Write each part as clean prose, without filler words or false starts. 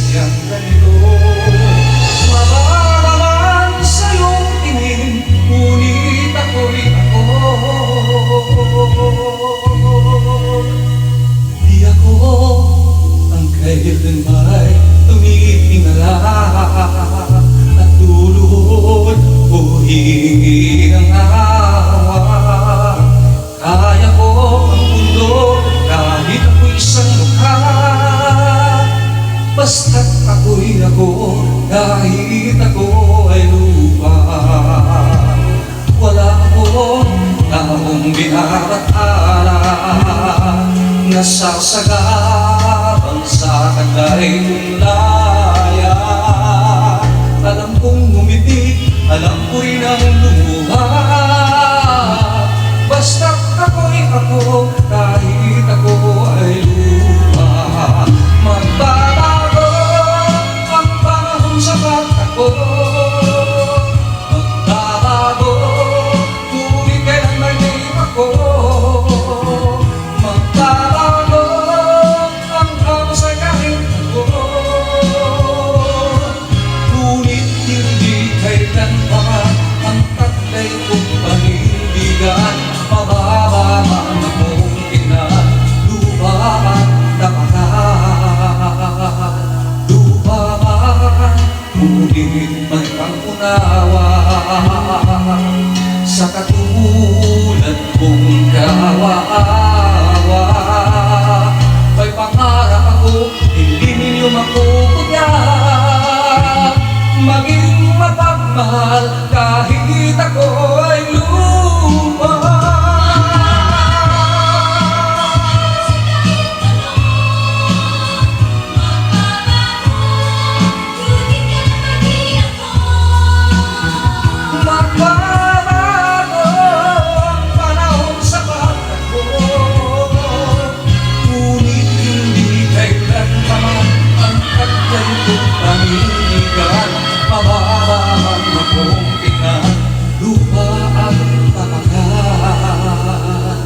sadyang ganito. Mababa sa iyong tingin, ngunit ako'y ako. Di ako ang kailanman tumitingala at luluhod o hingi ng awa. Kaya ko ang mundo kahit ako'y isang mukha, basta't ako'y ako kahit ako ay lupa. Wala akong taong binabatala, nasasagabang sa kanda'y laya. Alam kong ngumiti, alam ko rin ang lumuha, basta't ako'y ako kahit ako ay lupa. Magbabago ang panahon sa pagtako, magbabago ngunit kailanman di ako. Magbabago ang kamasagahin ko, ngunit hindi kailanman ang taglay kong panindigan. Mababa man akong tingnan, lupa man tapatan. Lupa man, ngunit may pangunawa sa katulad kong kawawa. May pangarap ako, hindi ninyo makukutyan, maging mapagmahal kahit ako ay lupa. Mababaman akong tingnan, lupa ang tapakan.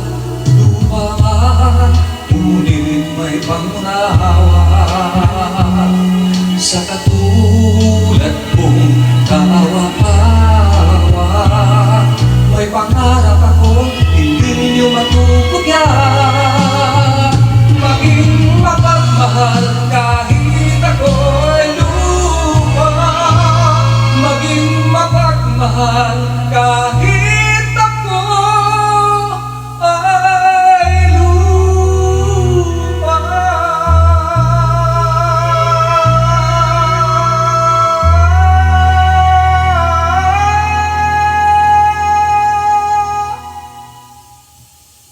Lupa man, ngunit may pangunawa sa katulad kong kawawa. May pangarap ako, hindi ninyo matutugyan, maging mapagmahal kahit ako'y lupa. Maging mapagmahal